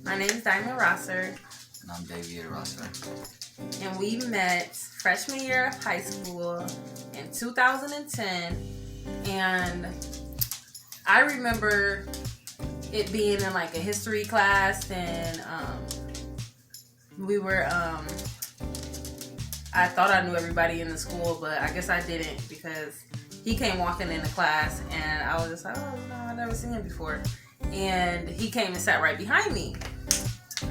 My name is Davi'erre, And I'm Davi'erre. and we met freshman year of high school in 2010. And I remember it being in like a history class, and we were. I thought I knew everybody in the school, but I guess I didn't because he came walking in the class, and I was just like, oh no, I've never seen him before. And he came and sat right behind me.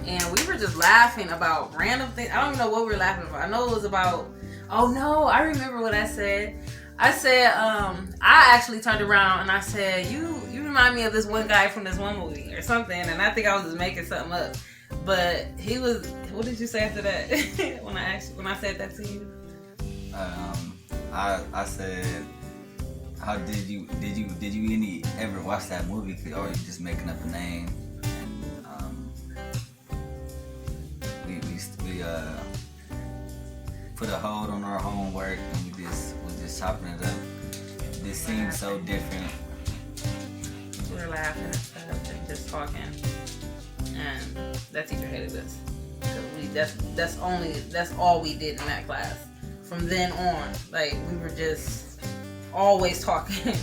And we were just laughing about random things. I don't even know what we were laughing about. I know it was about, oh no, I remember what I said. I actually turned around and I said, you remind me of this one guy from this one movie or something. And I think I was just making something up. But he was, what did you say after that? when I said that to you? I said, how did you ever watch that movie, or are you just making up a name? We put a hold on our homework and we just chopping it up. This seems so different. We were laughing and stuff and just talking, and that teacher hated us. That's all we did in that class. From then on, like we were just always talking.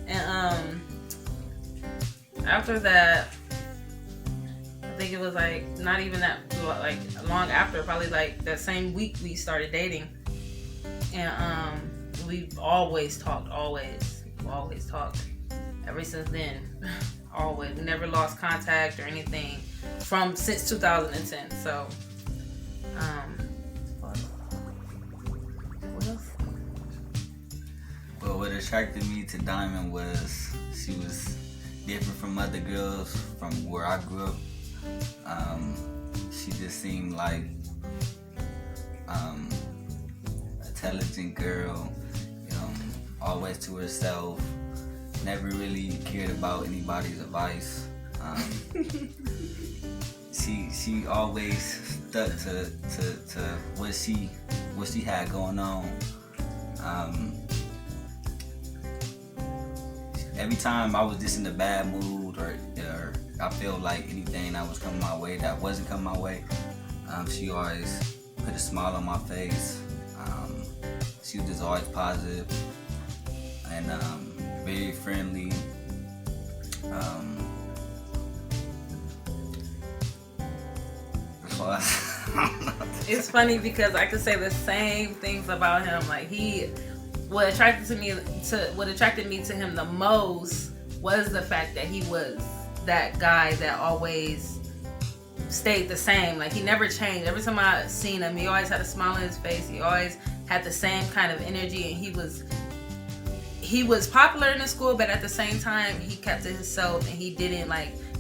And after that, I think it was like not even that like long after, probably like that same week we started dating. And we've always talked, always talked ever since then. Always. We never lost contact or anything since 2010. So what else? Well, what attracted me to Diamond was she was different from other girls from where I grew up. She just seemed like intelligent girl, always to herself, never really cared about anybody's advice. She always stuck to what she had going on. Every time I was just in a bad mood or I felt like anything that was coming my way that wasn't coming my way, she always put a smile on my face. She was just always positive and very friendly. It's funny because I could say the same things about him. Like what attracted me to him the most was the fact that he was that guy that always stayed the same. Like he never changed. Every time I seen him, he always had a smile on his face. He always had the same kind of energy, and he was popular in the school, but at the same time he kept to himself, and he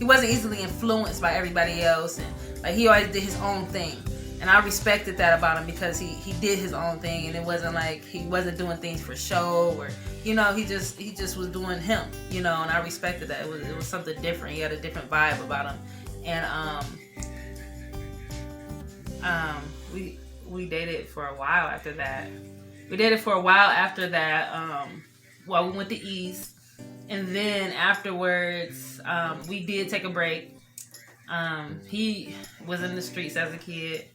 wasn't easily influenced by everybody else, and like he always did his own thing. And I respected that about him because he did his own thing, and it wasn't like he wasn't doing things for show or he just was doing him, and I respected that. It was something different. He had a different vibe about him. And we dated for a while after that. We went to East, and then afterwards we did take a break. He was in the streets as a kid,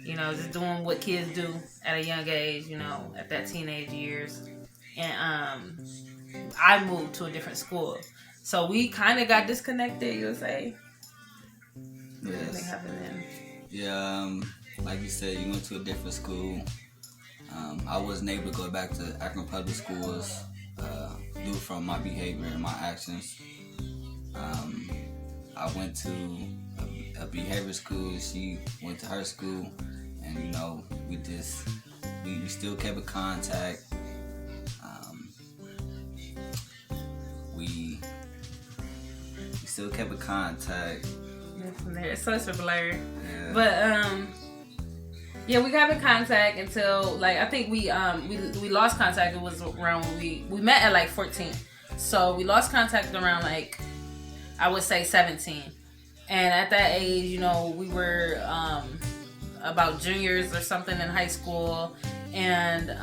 just doing what kids do at a young age, at that teenage years. And I moved to a different school, so we kind of got disconnected. You would say? Yes. What happened then? Yeah, like you said, you went to a different school. I wasn't able to go back to Akron Public Schools due from my behavior and my actions. I went to a behavior school. She went to her school, and we still kept in contact. We still kept in contact. It's such a blur. Yeah. But yeah, we got in contact until like I think we lost contact. It was around when we met at like 14, so we lost contact around like I would say 17. And at that age, we were about juniors or something in high school, and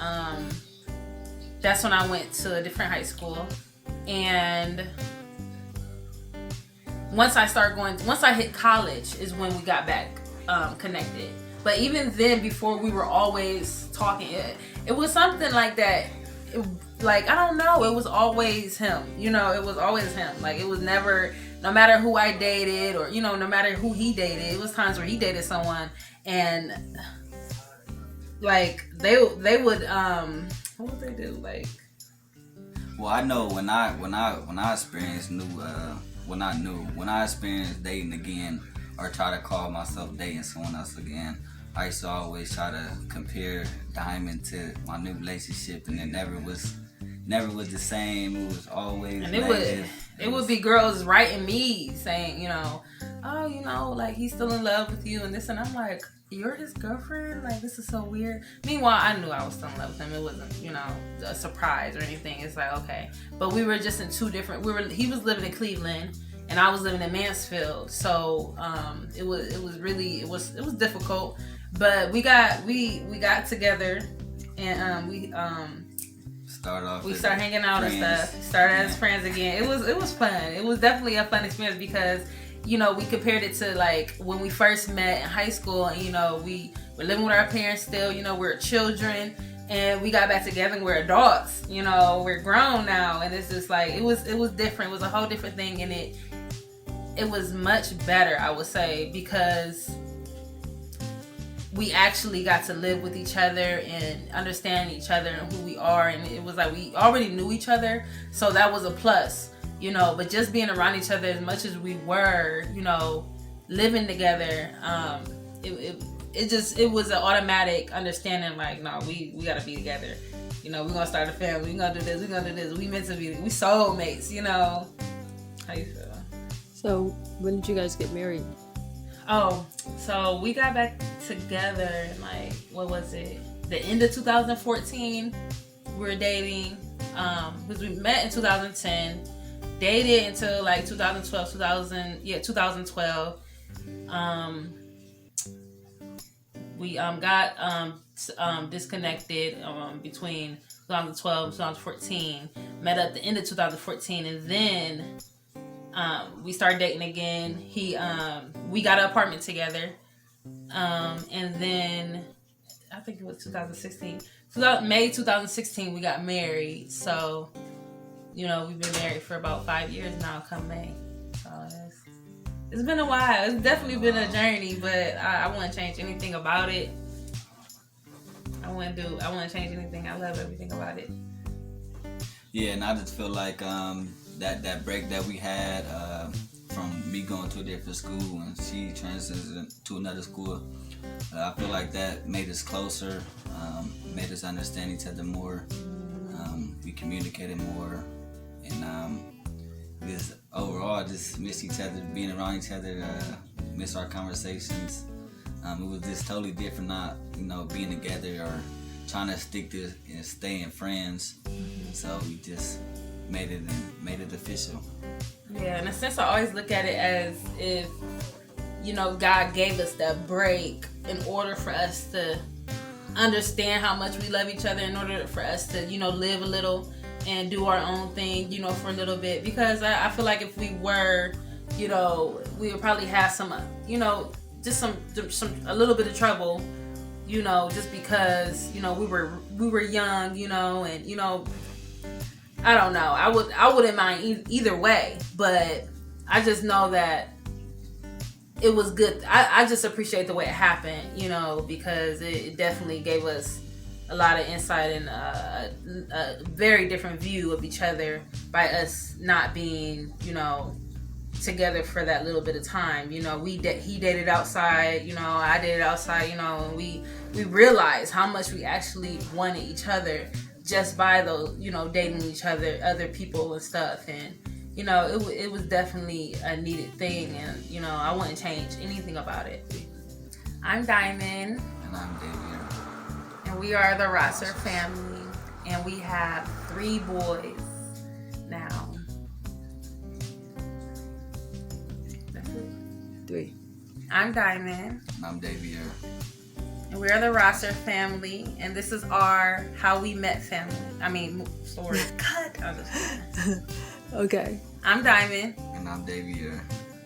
that's when I went to a different high school. And once I hit college is when we got back connected. But even then, before, we were always talking. It was something like that. Like, I don't know, it was always him. You know, it was always him. Like, it was never, no matter who I dated or, you know, no matter who he dated, it was times where he dated someone and like they would what would they do? Like, well, I know when I experienced when I experienced dating again or try to call myself dating someone else again, I used to always try to compare Diamond to my new relationship, and it never was the same. It was always and it would be girls writing me saying, you know, oh, you know, like, he's still in love with you and this, and I'm like, you're his girlfriend? Like, this is so weird. Meanwhile, I knew I was still in love with him. It wasn't, you know, a surprise or anything. It's like, okay, but we were just in two different. He was living in Cleveland and I was living in Mansfield, so it was difficult. But we got together and we started hanging out friends. And stuff. Started as friends again. It was fun. It was definitely a fun experience because, you know, we compared it to like when we first met in high school, and, you know, we were living with our parents still, you know, we're children, and we got back together and we're adults, you know, we're grown now, and it's just like, it was different. It was a whole different thing, and it was much better, I would say, because we actually got to live with each other and understand each other and who we are, and it was like we already knew each other, so that was a plus. You know, but just being around each other as much as we were, you know, living together, it was an automatic understanding, like, no, we gotta be together. You know, we're gonna start a family, we're gonna do this, we meant to be, we soulmates, you know. How you feel? So, when did you guys get married? Oh, so we got back together in, like, what was it? The end of 2014, we were dating, because we met in 2010. Dated until like 2012. We got disconnected between 2012 and 2014. Met at the end of 2014, and then we started dating again. We got an apartment together, and then I think it was 2016. May 2016, we got married. So, you know, we've been married for about 5 years now, come May. So it's been a while. It's definitely been a journey, but I wouldn't change anything about it. I wouldn't change anything. I love everything about it. Yeah, and I just feel like that break that we had from me going to a different school and she transitioned to another school, I feel like that made us closer, made us understand each other more. We communicated more. And this overall just miss each other, being around each other, miss our conversations. It was just totally different, not, you know, being together or trying to stick to and staying friends. So we just made it official. Yeah, in a sense, I always look at it as if, you know, God gave us that break in order for us to understand how much we love each other, in order for us to, you know, live a little and do our own thing, you know, for a little bit. Because I feel like if we were, you know, we would probably have some, you know, just a little bit of trouble, you know, just because, you know, we were young, you know, and, you know, I don't know. I wouldn't mind either way, but I just know that it was good. I just appreciate the way it happened, you know, because it definitely gave us a lot of insight and a very different view of each other by us not being, you know, together for that little bit of time. You know, he dated outside, you know, I dated outside, you know, and we realized how much we actually wanted each other just by those, you know, dating each other people and stuff. And, you know, it was definitely a needed thing, and, you know, I wouldn't change anything about it. I'm Diamond. And I'm Davi'erre. And we are the Rosser family, and we have 3 boys now. That's it. 3. I'm Diamond. And I'm Davi'erre. And we are the Rosser family, and this is our How We Met family. I mean, story. Cut. Okay. I'm Diamond. And I'm Davi'erre.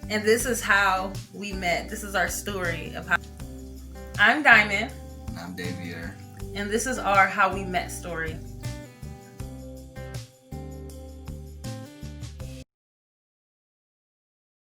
And this is how we met. This is our story of how. I'm Diamond. I'm Davi'erre. And this is our how we met story.